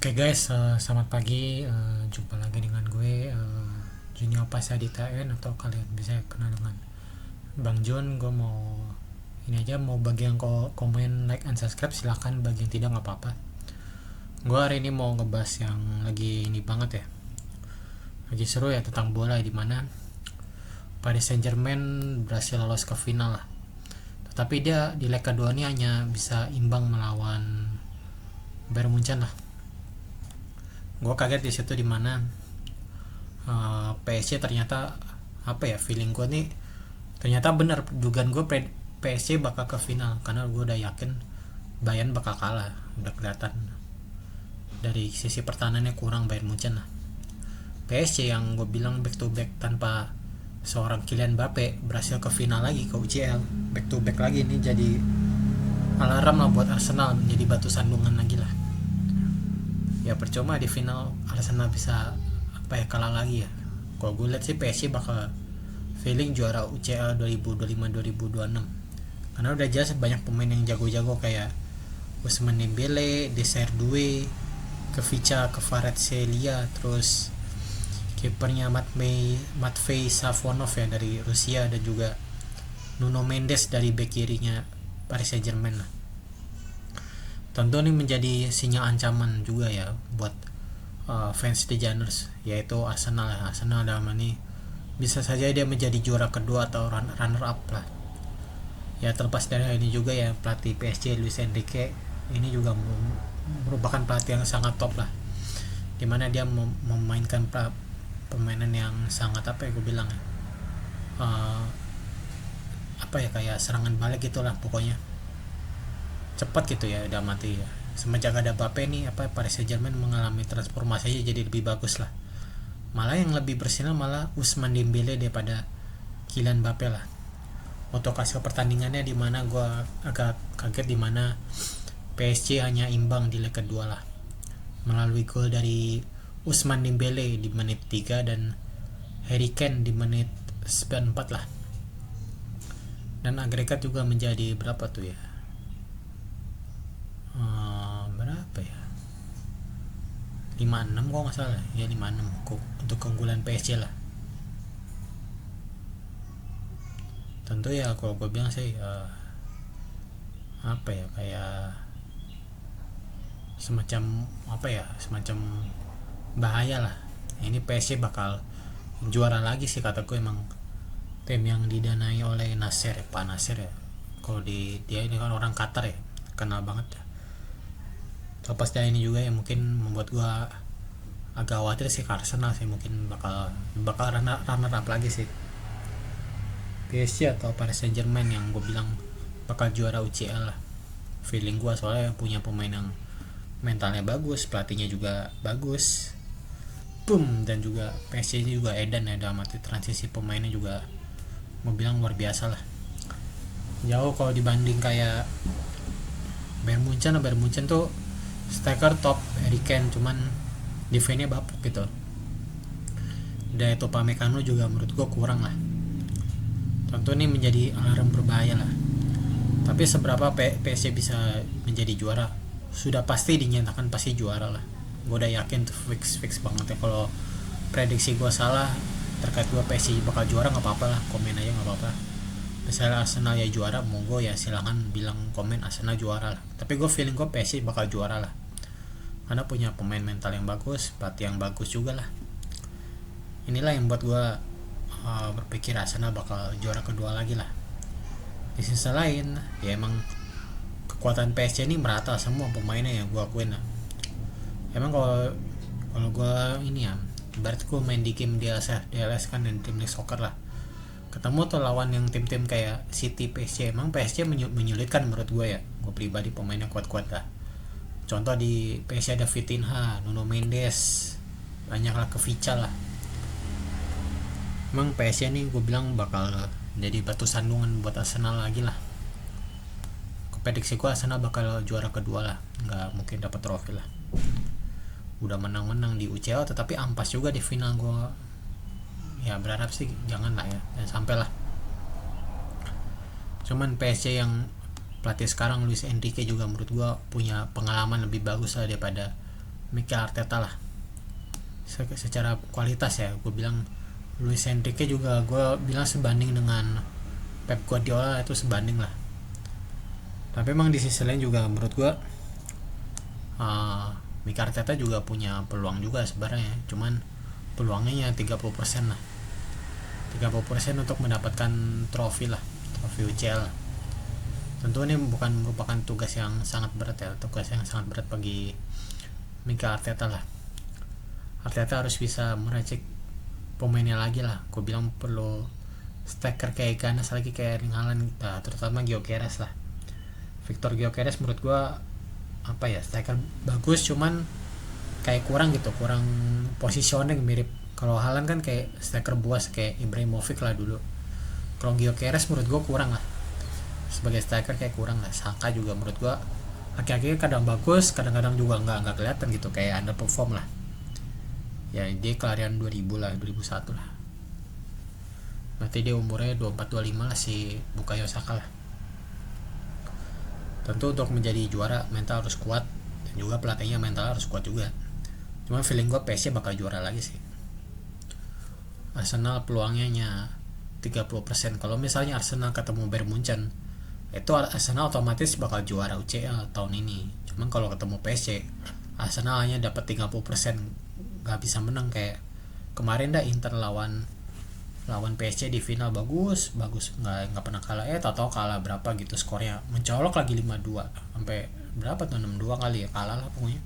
Oke guys, selamat pagi. Jumpa lagi dengan gue, Junior Pasadita N, atau kalian bisa kenal dengan Bang John. Gue mau ini aja, mau bagi yang komen, like, and subscribe silahkan, bagi yang tidak nggak apa-apa. Gue hari ini mau ngebahas yang lagi ini banget ya, lagi seru ya, tentang bola, di mana Paris Saint-Germain berhasil lolos ke final lah. Tetapi dia di leg kedua ini hanya bisa imbang melawan Bayern Munchen lah. Gue kaget di situ, dimana PSG ternyata feeling gue nih ternyata bener, dugaan gue PSG bakal ke final, karena gue udah yakin Bayern bakal kalah. Udah kelihatan dari sisi pertahanannya kurang Bayern Munchen lah. PSG yang gue bilang back to back tanpa seorang Kylian Mbappe berhasil ke final lagi, ke UCL back to back lagi. Ini jadi alarm lah buat Arsenal, menjadi batu sandungan lagi lah. Ya percuma di final Arsenal bisa kalah lagi ya. Kalau gue lihat sih PSG bakal feeling juara UCL 2025-2026, karena udah jelas banyak pemain yang jago-jago kayak Ousmane Dembele, Desire Doué, Kvicha Kvaratskhelia, terus kipernya Matvei Safonov ya dari Rusia, dan juga Nuno Mendes dari bek kirinya Paris Saint-Germain lah. Tentu ini menjadi sinyal ancaman juga ya buat fans The Gunners, yaitu Arsenal ya. Arsenal dalam ini bisa saja dia menjadi juara kedua atau runner up lah. Ya terlepas dari ini juga ya, pelatih PSG Luis Enrique ini juga merupakan pelatih yang sangat top lah, dimana dia memainkan permainan yang sangat gue bilang ya, kayak serangan balik gitulah, pokoknya cepat gitu ya, udah mati ya. Semenjak ada Mbappe nih, Paris Saint-Germain mengalami transformasi jadi lebih bagus lah. Malah yang lebih bersinar malah Ousmane Dembele daripada Kylian Mbappe lah. Untuk hasil pertandingannya, di mana gue agak kaget, di mana PSG hanya imbang di leg kedua lah, melalui gol dari Ousmane Dembele di menit 3 dan Harry Kane di menit 94 lah. Dan agregat juga menjadi berapa tuh ya? Berapa ya? 5-6 kok nggak salah ya, 5-6 untuk keunggulan PSG lah. Tentu ya kalau gue bilang sih kayak semacam semacam bahaya lah. Ini PSG bakal juara lagi sih kata gue. Emang tim yang didanai oleh Nasser ya, Pak Nasser ya. Kalau dia ini kan orang Qatar ya, kenal banget ya. Lepas dari ini juga yang mungkin membuat gue agak khawatir sih, Arsenal sih mungkin bakal runner up lagi sih. PSG atau Paris Saint-Germain yang gue bilang bakal juara UCL lah, feeling gue, soalnya punya pemain yang mentalnya bagus, pelatihnya juga bagus, dan juga PSG juga edan ya, dalam arti transisi pemainnya juga mau bilang luar biasa lah. Jauh kalau dibanding kayak Bayern Munchen tuh striker top Harry Kane, cuman defense-nya bapuk gitu. Dan itu Upamecano juga menurut gue kurang lah. Tentu ini menjadi alarm berbahaya lah. Tapi seberapa PSG bisa menjadi juara, sudah pasti dinyatakan pasti juara lah. Gue udah yakin tuh, fix banget ya. Kalau prediksi gue salah terkait gue PSG bakal juara, nggak apa-apa lah, komen aja nggak apa-apa. Misalnya Arsenal ya juara, monggo ya silahkan bilang komen Arsenal juara lah. Tapi gue feeling gue PSG bakal juara lah, karena punya pemain mental yang bagus, pelatih yang bagus juga lah. Inilah yang buat gue berpikir Arsenal bakal juara kedua lagi lah. Di sisi lain ya, emang kekuatan PSG ini merata semua pemainnya ya, gue akuin lah. Emang kalau gue ini ya, berarti gue main di game DLS kan, dan tim soccer lah, ketemu tuh lawan yang tim-tim kayak City, PSG, emang PSG menyulitkan menurut gue ya. Gue pribadi pemainnya kuat-kuat lah. Contoh di PSG ada Vitinha, Nuno Mendes, banyak lah, Kvicha lah. Emang PSG nih gue bilang bakal jadi batu sandungan buat Arsenal lagi lah. Prediksi gue Arsenal bakal juara kedua lah, nggak mungkin dapat trofi lah. Udah menang di UCL tetapi ampas juga di final. Gue ya berharap sih jangan lah ya, dan sampai lah. Cuman PSG yang pelatih sekarang Luis Enrique juga menurut gue punya pengalaman lebih bagus lah daripada Mikel Arteta lah. Secara kualitas ya, gue bilang Luis Enrique juga gue bilang sebanding dengan Pep Guardiola, itu sebanding lah. Tapi emang di sisi lain juga menurut gue Mikel Arteta juga punya peluang juga sebenarnya, cuman peluangnya ya 30% lah, 30% untuk mendapatkan trofi lah, trofi UCL. Tentu ini bukan merupakan tugas yang sangat berat ya, tugas yang sangat berat bagi Mikel Arteta lah. Arteta harus bisa meracik pemainnya lagi lah. Gue bilang perlu striker kayak Ganas lagi, kayak Erling Haaland, nah, terutama Gyökeres lah. Victor Gyökeres menurut gue apa ya, striker bagus, cuman kayak kurang gitu, kurang positioning. Mirip kalau Haaland kan kayak striker buas kayak Ibrahimovic lah dulu. Kalau Gyökeres menurut gue kurang lah, sebagai striker kayak kurang lah. Saka juga menurut gue akhir-akhirnya kadang bagus, kadang-kadang juga nggak kelihatan gitu, kayak underperform lah. Ya dia kelahiran 2000 lah, 2001 lah. Berarti dia umurnya 24-25 lah si Bukayo Saka lah. Tentu untuk menjadi juara mental harus kuat, dan juga pelatihnya mental harus kuat juga. Cuma feeling gue PSG bakal juara lagi sih. Arsenal peluangnya 30%. Kalau misalnya Arsenal ketemu Bayern Munchen, itu Arsenal otomatis bakal juara UCL tahun ini. Cuman kalau ketemu PSG, Arsenal hanya dapat 30%, nggak bisa menang. Kayak kemarin dah Inter lawan PSG di final bagus nggak pernah kalah, tahu kalah berapa gitu skornya, mencolok lagi 5-2 sampai berapa tuh, 6-2 kali ya, kalah lah pokoknya.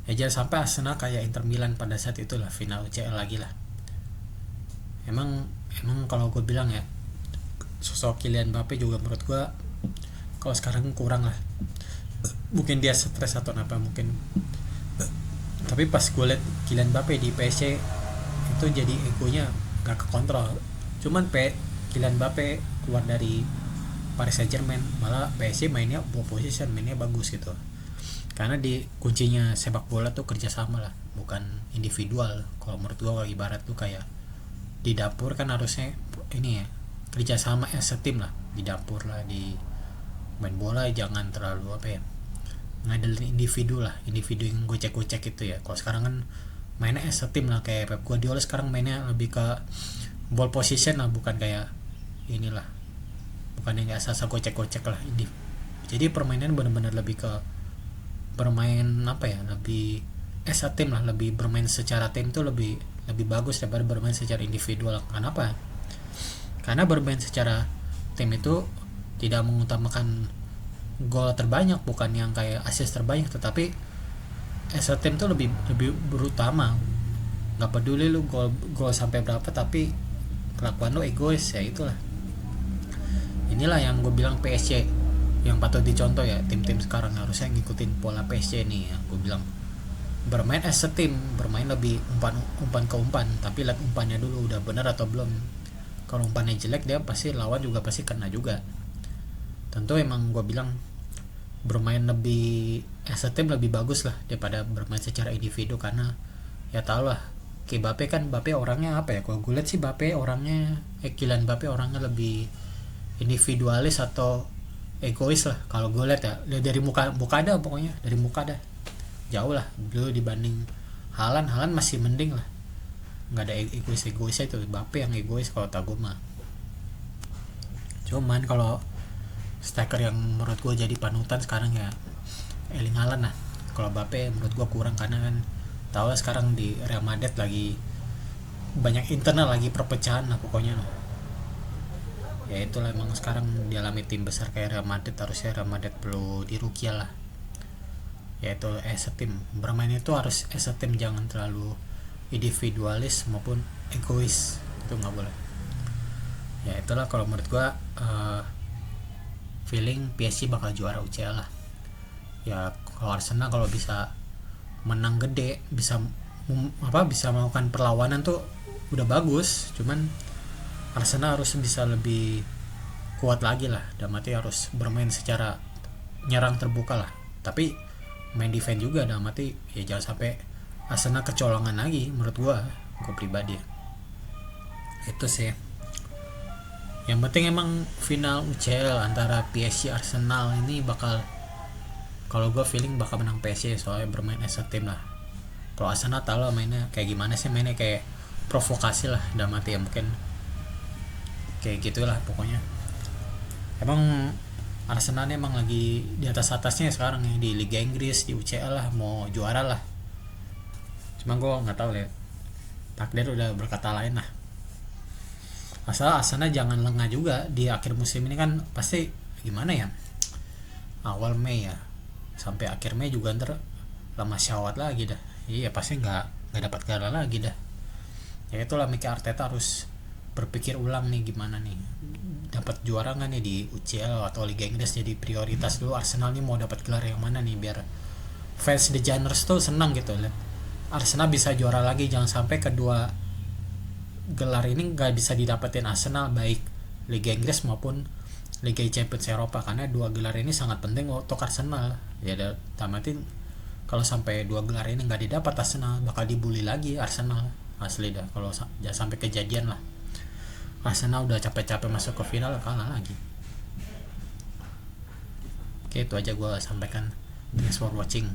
Ya jangan sampai Arsenal kayak Inter Milan pada saat itulah final UCL lagi lah. Emang kalau gue bilang ya, sosok Kylian Mbappe juga menurut gue kalau sekarang kurang lah. Mungkin dia stres atau apa mungkin, tapi pas gue liat Kylian Mbappe di PSG itu jadi egonya gak kekontrol. Cuman Kylian Mbappe keluar dari Paris Saint-Germain, malah PSG mainnya ball position, mainnya bagus gitu. Karena di kuncinya sepak bola tuh kerjasama lah, bukan individual. Kalau menurut gue ibarat tuh kayak di dapur kan harusnya ini ya, kerjasama as a team lah. Di dapur lah, di main bola jangan terlalu apa ya, ngandelin individu lah, individu yang gocek-gocek itu ya. Kalau sekarang kan mainnya as a team lah, kayak Pep Guardiola sekarang mainnya lebih ke ball position lah, bukan kayak inilah, bukan yang asal-asal gocek-gocek lah. Jadi permainan benar-benar lebih ke bermain apa ya, lebih as a team lah, lebih bermain secara tim tuh lebih bagus daripada bermain secara individual. Kenapa? Karena bermain secara tim itu tidak mengutamakan gol terbanyak, bukan yang kayak assist terbanyak, tetapi as a team tuh lebih berutama. Nggak peduli lu gol sampai berapa, tapi kelakuan lu egois ya. Itulah, inilah yang gue bilang PSG yang patut dicontoh ya. Tim-tim sekarang harusnya ngikutin pola PSG nih yang gue bilang, bermain as a team, bermain lebih umpan ke umpan, tapi lihat umpannya dulu udah benar atau belum. Kalau umpannya jelek, dia pasti lawan juga pasti kena juga. Tentu emang gue bilang bermain lebih as a team lebih bagus lah daripada bermain secara individu. Karena ya tau lah, kayak Mbappe orangnya apa ya, kalau gue lihat sih Kylian Mbappe orangnya lebih individualis atau egois lah kalau gue lihat ya. Dari muka dah, pokoknya dari muka dah jauh lah dulu dibanding Haaland masih mending lah, nggak ada egoisnya. Itu Mbappe yang egois kalau tak gue mah. Cuman kalau striker yang menurut gue jadi panutan sekarang ya Erling Haaland lah. Kalau Mbappe menurut gue kurang, karena kan tahu lah sekarang di Real Madrid lagi banyak internal, lagi perpecahan lah pokoknya loh. Ya itulah, emang sekarang dialami tim besar kayak Real Madrid, harusnya Real Madrid perlu dirukia lah. Yaitu as a team, bermain itu harus as a team, jangan terlalu individualis maupun egois, itu nggak boleh. Ya itulah kalau menurut gue feeling PSG bakal juara UCL lah. Ya kalau Arsenal kalau bisa menang gede, bisa melakukan perlawanan tuh udah bagus. Cuman Arsenal harus bisa lebih kuat lagi lah, dan mati harus bermain secara nyerang terbuka lah, tapi main defense juga, dan mati ya jangan sampai Arsenal kecolongan lagi. Menurut gue pribadi itu sih. Yang penting emang final UCL antara PSG Arsenal ini bakal Kalau gue feeling bakal menang PSG soalnya bermain as a team lah. Kalau Arsenal tau lah mainnya kayak gimana sih, mainnya kayak provokasi lah, dalam arti ya mungkin kayak gitulah pokoknya. Emang Arsenal emang lagi di atas atasnya sekarang ya, di Liga Inggris, di UCL lah, mau juara lah. Cuma gue nggak tahu ya, takdir udah berkata lain lah. Asal Arsenal jangan lengah juga di akhir musim ini, kan pasti gimana ya, awal Mei ya sampai akhir Mei juga ntar lama syawat lagi dah. Iya pasti nggak dapat gelar lagi dah. Ya itulah Mikel Arteta harus berpikir ulang nih, gimana nih dapat juara nggak nih di UCL atau Liga Inggris. Jadi prioritas dulu Arsenal nih mau dapat gelar yang mana nih, biar fans The Gunners tuh senang gitu lihat Arsenal bisa juara lagi. Jangan sampai kedua gelar ini nggak bisa didapetin Arsenal, baik Liga Inggris maupun Liga Champions Eropa, karena dua gelar ini sangat penting untuk Arsenal. Ya tamatin kalau sampai dua gelar ini nggak didapat, Arsenal bakal dibully lagi Arsenal asli dah. Kalau jangan sampai kejadian lah Arsenal udah capek-capek masuk ke final kalah lagi. Oke, itu aja gue sampaikan. Thanks for watching.